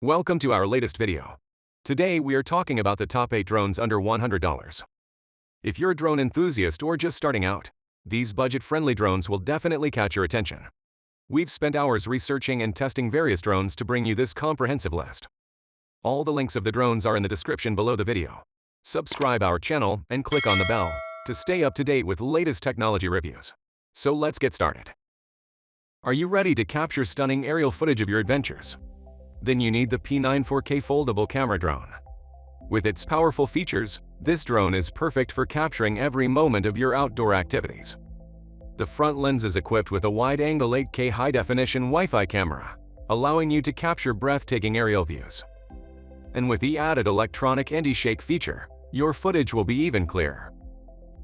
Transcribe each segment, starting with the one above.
Welcome to our latest video. Today we are talking about the top 8 drones under $100. If you're a drone enthusiast or just starting out, these budget-friendly drones will definitely catch your attention. We've spent hours researching and testing various drones to bring you this comprehensive list. All the links of the drones are in the description below the video. Subscribe our channel and click on the bell to stay up to date with latest technology reviews. So let's get started. Are you ready to capture stunning aerial footage of your adventures? Then you need the P9 4K foldable camera drone. With its powerful features, this drone is perfect for capturing every moment of your outdoor activities. The front lens is equipped with a wide-angle 8K high-definition Wi-Fi camera, allowing you to capture breathtaking aerial views. And with the added electronic anti-shake feature, your footage will be even clearer.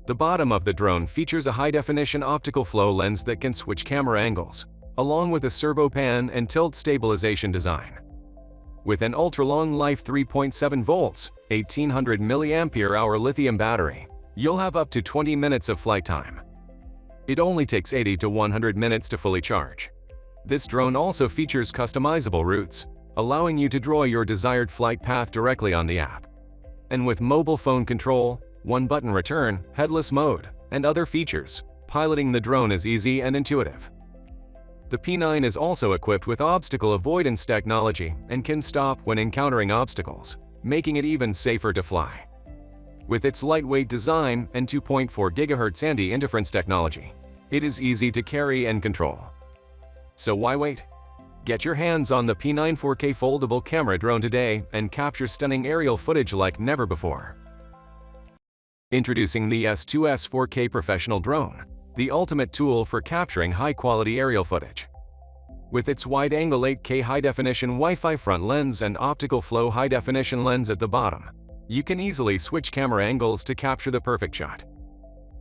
The bottom of the drone features a high-definition optical flow lens that can switch camera angles, along with a servo pan and tilt stabilization design. With an ultra-long life 3.7 volts, 1800 mAh lithium battery, you'll have up to 20 minutes of flight time. It only takes 80 to 100 minutes to fully charge. This drone also features customizable routes, allowing you to draw your desired flight path directly on the app. And with mobile phone control, one-button return, headless mode, and other features, piloting the drone is easy and intuitive. The P9 is also equipped with obstacle avoidance technology and can stop when encountering obstacles, making it even safer to fly. With its lightweight design and 2.4 GHz anti-interference technology, it is easy to carry and control. So why wait? Get your hands on the P9 4K foldable camera drone today and capture stunning aerial footage like never before. Introducing the S2S 4K Professional Drone, the ultimate tool for capturing high-quality aerial footage. With its wide-angle 8K high-definition Wi-Fi front lens and optical flow high-definition lens at the bottom, you can easily switch camera angles to capture the perfect shot.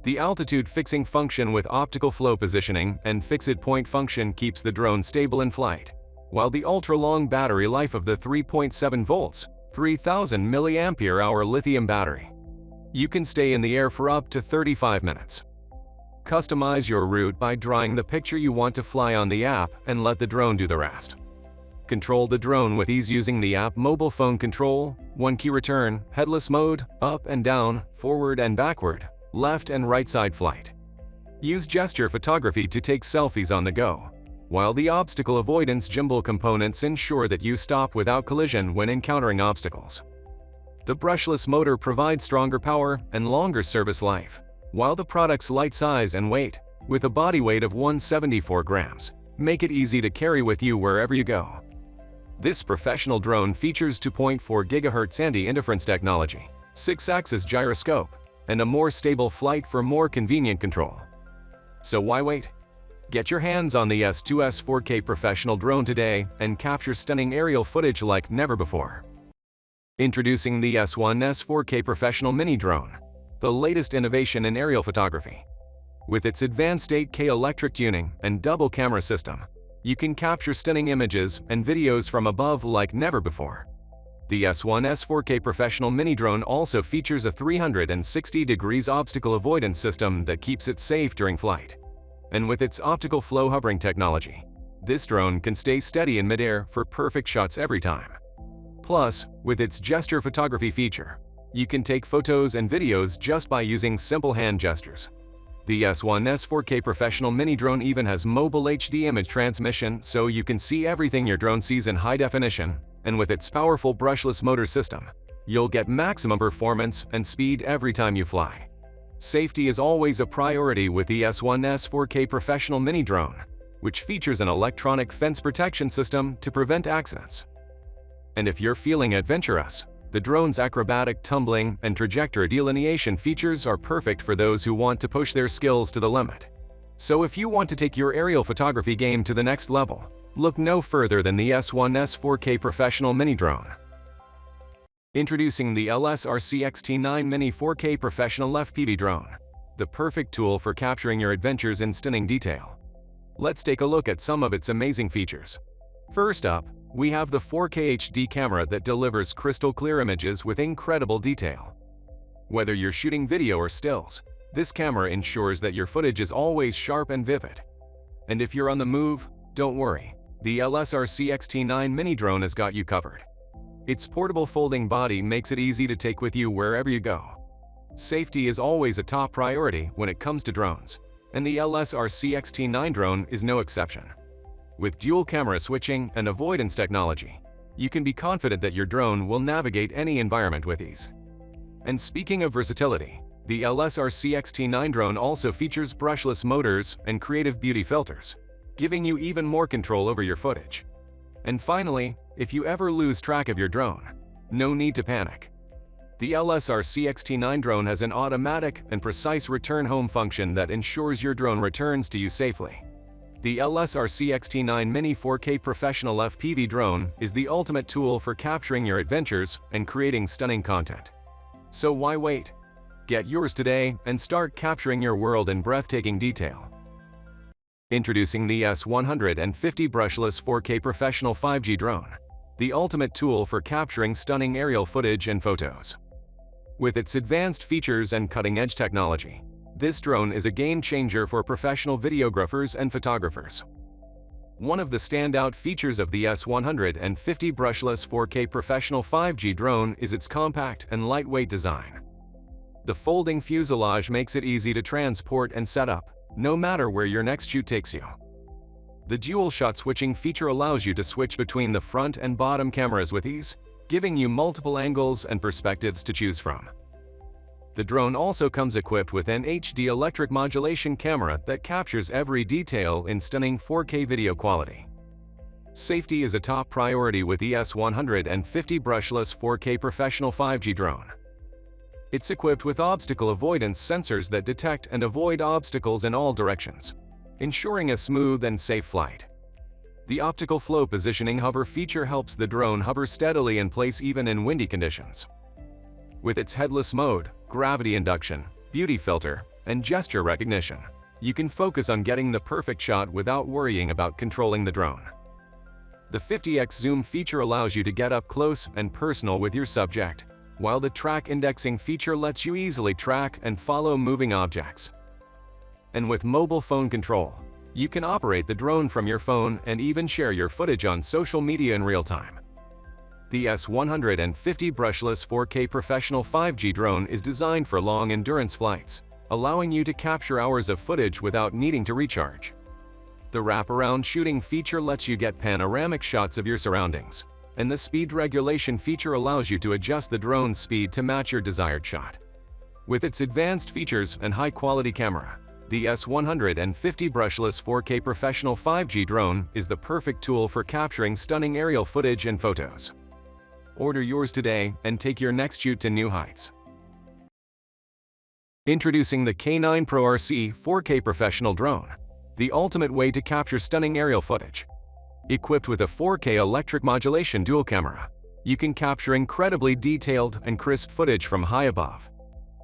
The altitude fixing function with optical flow positioning and fixed point function keeps the drone stable in flight, while the ultra-long battery life of the 3.7 volts, 3000 mAh lithium battery, you can stay in the air for up to 35 minutes. Customize your route by drawing the picture you want to fly on the app and let the drone do the rest. Control the drone with ease using the app mobile phone control, one-key return, headless mode, up and down, forward and backward, left and right side flight. Use gesture photography to take selfies on the go, while the obstacle avoidance gimbal components ensure that you stop without collision when encountering obstacles. The brushless motor provides stronger power and longer service life, while the product's light size and weight, with a body weight of 174 grams, make it easy to carry with you wherever you go. This professional drone features 2.4 GHz anti-interference technology, 6-axis gyroscope, and a more stable flight for more convenient control. So why wait? Get your hands on the S2S 4K Professional Drone today and capture stunning aerial footage like never before. Introducing the S1S 4K Professional Mini Drone, the latest innovation in aerial photography. With its advanced 8K electric tuning and double camera system, you can capture stunning images and videos from above like never before. The S1S 4K Professional Mini Drone also features a 360 degrees obstacle avoidance system that keeps it safe during flight. And with its optical flow hovering technology, this drone can stay steady in midair for perfect shots every time. Plus, with its gesture photography feature, you can take photos and videos just by using simple hand gestures. The S1S 4K Professional Mini Drone even has mobile HD image transmission, so you can see everything your drone sees in high definition, and with its powerful brushless motor system, you'll get maximum performance and speed every time you fly. Safety is always a priority with the S1S 4K Professional Mini Drone, which features an electronic fence protection system to prevent accidents. And if you're feeling adventurous, the drone's acrobatic tumbling and trajectory delineation features are perfect for those who want to push their skills to the limit. So if you want to take your aerial photography game to the next level, look no further than the S1S 4K Professional Mini Drone. Introducing the LSRC T9 Mini 4K Professional FPV Drone, the perfect tool for capturing your adventures in stunning detail. Let's take a look at some of its amazing features. First up, we have the 4K HD camera that delivers crystal clear images with incredible detail. Whether you're shooting video or stills, this camera ensures that your footage is always sharp and vivid. And if you're on the move, don't worry. the LSRC T9 Mini drone has got you covered. Its portable folding body makes it easy to take with you wherever you go. Safety is always a top priority when it comes to drones, and the LSRC T9 drone is no exception. With dual camera switching and avoidance technology, you can be confident that your drone will navigate any environment with ease. And speaking of versatility, the LSRC T9 drone also features brushless motors and creative beauty filters, giving you even more control over your footage. And finally, if you ever lose track of your drone, no need to panic. The LSRC T9 drone has an automatic and precise return home function that ensures your drone returns to you safely. The LSRC T9 Mini 4K Professional FPV drone is the ultimate tool for capturing your adventures and creating stunning content. So why wait? Get yours today and start capturing your world in breathtaking detail. Introducing the S150 Brushless 4K Professional 5G drone, the ultimate tool for capturing stunning aerial footage and photos. With its advanced features and cutting-edge technology, this drone is a game-changer for professional videographers and photographers. One of the standout features of the S150 Brushless 4K Professional 5G drone is its compact and lightweight design. The folding fuselage makes it easy to transport and set up, no matter where your next shoot takes you. The dual-shot switching feature allows you to switch between the front and bottom cameras with ease, giving you multiple angles and perspectives to choose from. The drone also comes equipped with an HD electric modulation camera that captures every detail in stunning 4K video quality. Safety is a top priority with the S150 Brushless 4K Professional 5G drone. It's equipped with obstacle avoidance sensors that detect and avoid obstacles in all directions, ensuring a smooth and safe flight. The optical flow positioning hover feature helps the drone hover steadily in place even in windy conditions. With its headless mode, gravity induction, beauty filter, and gesture recognition, you can focus on getting the perfect shot without worrying about controlling the drone. The 50x zoom feature allows you to get up close and personal with your subject, while the track indexing feature lets you easily track and follow moving objects. And with mobile phone control, you can operate the drone from your phone and even share your footage on social media in real time. The S150 Brushless 4K Professional 5G drone is designed for long-endurance flights, allowing you to capture hours of footage without needing to recharge. The wraparound shooting feature lets you get panoramic shots of your surroundings, and the speed regulation feature allows you to adjust the drone's speed to match your desired shot. With its advanced features and high-quality camera, the S150 Brushless 4K Professional 5G drone is the perfect tool for capturing stunning aerial footage and photos. Order yours today and take your next shoot to new heights. Introducing the K9 Pro RC 4K Professional Drone, the ultimate way to capture stunning aerial footage. Equipped with a 4K electric modulation dual camera, you can capture incredibly detailed and crisp footage from high above.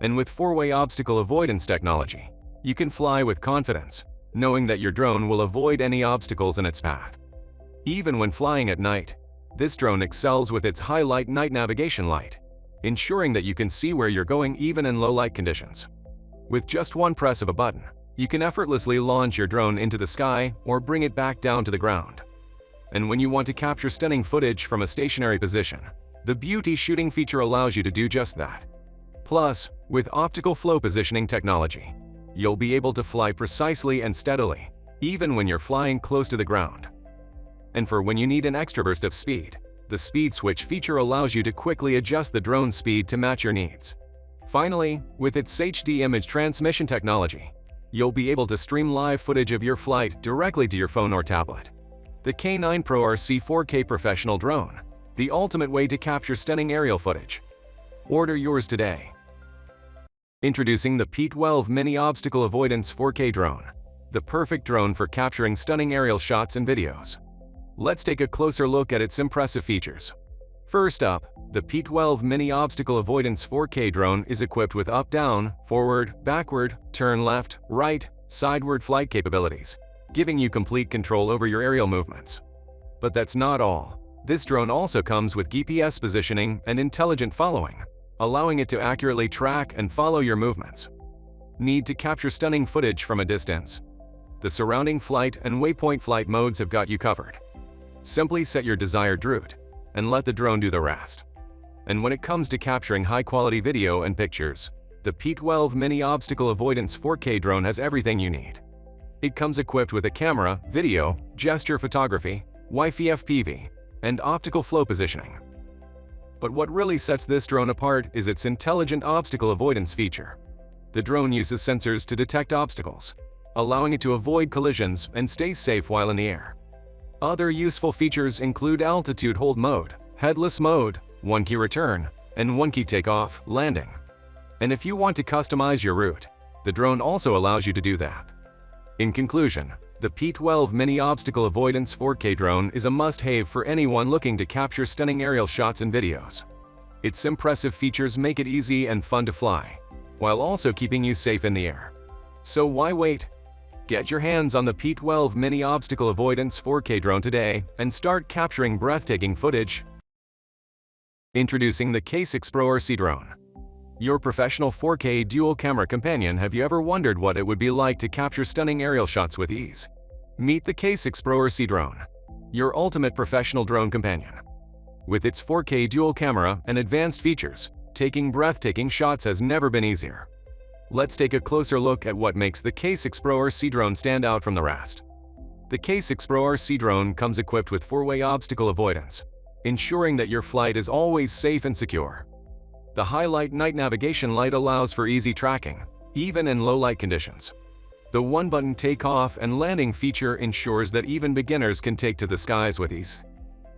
And with 4-way obstacle avoidance technology, you can fly with confidence, knowing that your drone will avoid any obstacles in its path. Even when flying at night, this drone excels with its high-light night navigation light, ensuring that you can see where you're going even in low-light conditions. With just one press of a button, you can effortlessly launch your drone into the sky or bring it back down to the ground. And when you want to capture stunning footage from a stationary position, the beauty shooting feature allows you to do just that. Plus, with optical flow positioning technology, you'll be able to fly precisely and steadily, even when you're flying close to the ground. And for when you need an extra burst of speed, the speed switch feature allows you to quickly adjust the drone speed to match your needs. Finally, with its HD image transmission technology, you'll be able to stream live footage of your flight directly to your phone or tablet. The K9 Pro RC 4K Professional Drone, the ultimate way to capture stunning aerial footage. Order yours today. Introducing the P12 Mini Obstacle Avoidance 4K Drone, the perfect drone for capturing stunning aerial shots and videos. Let's take a closer look at its impressive features. First up, the P12 Mini Obstacle Avoidance 4K drone is equipped with up-down, forward, backward, turn left, right, sideward flight capabilities, giving you complete control over your aerial movements. But that's not all. This drone also comes with GPS positioning and intelligent following, allowing it to accurately track and follow your movements. Need to capture stunning footage from a distance? The surrounding flight and waypoint flight modes have got you covered. Simply set your desired route and let the drone do the rest. And when it comes to capturing high-quality video and pictures, the P12 Mini Obstacle Avoidance 4K drone has everything you need. It comes equipped with a camera, video, gesture photography, Wi-Fi FPV, and optical flow positioning. But what really sets this drone apart is its intelligent obstacle avoidance feature. The drone uses sensors to detect obstacles, allowing it to avoid collisions and stay safe while in the air. Other useful features include altitude hold mode, headless mode, one-key return, and one-key takeoff, landing. And if you want to customize your route, the drone also allows you to do that. In conclusion, the P12 Mini Obstacle Avoidance 4K drone is a must-have for anyone looking to capture stunning aerial shots and videos. Its impressive features make it easy and fun to fly, while also keeping you safe in the air. So why wait? Get your hands on the P12 Mini Obstacle Avoidance 4K drone today and start capturing breathtaking footage. Introducing the Xiaomi drone. Your professional 4K dual-camera companion. Have you ever wondered what it would be like to capture stunning aerial shots with ease? Meet the Xiaomi drone, your ultimate professional drone companion. With its 4K dual camera and advanced features, taking breathtaking shots has never been easier. Let's take a closer look at what makes the Xiaomi drone stand out from the rest. The Xiaomi drone comes equipped with 4-way obstacle avoidance, ensuring that your flight is always safe and secure. The highlight night navigation light allows for easy tracking, even in low-light conditions. The one-button takeoff and landing feature ensures that even beginners can take to the skies with ease.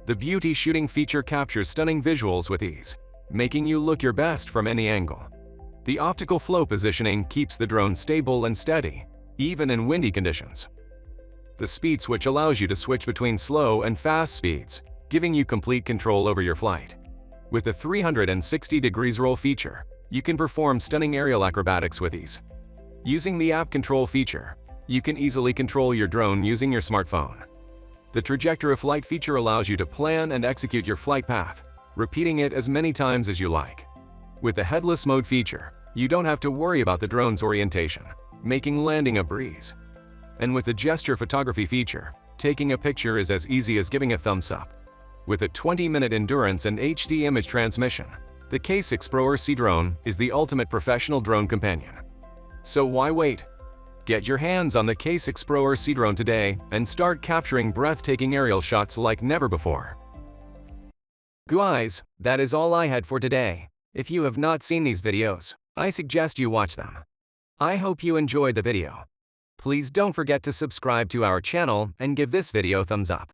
The beauty shooting feature captures stunning visuals with ease, making you look your best from any angle. The optical flow positioning keeps the drone stable and steady, even in windy conditions. The speed switch allows you to switch between slow and fast speeds, giving you complete control over your flight. With the 360 degrees roll feature, you can perform stunning aerial acrobatics with ease. Using the app control feature, you can easily control your drone using your smartphone. The trajectory of flight feature allows you to plan and execute your flight path, repeating it as many times as you like. With the headless mode feature, you don't have to worry about the drone's orientation, making landing a breeze. And with the gesture photography feature, taking a picture is as easy as giving a thumbs up. With a 20-minute endurance and HD image transmission, the Xiaomi drone is the ultimate professional drone companion. So why wait? Get your hands on the Xiaomi drone today and start capturing breathtaking aerial shots like never before. Guys, that is all I had for today. If you have not seen these videos, I suggest you watch them. I hope you enjoyed the video. Please don't forget to subscribe to our channel and give this video a thumbs up.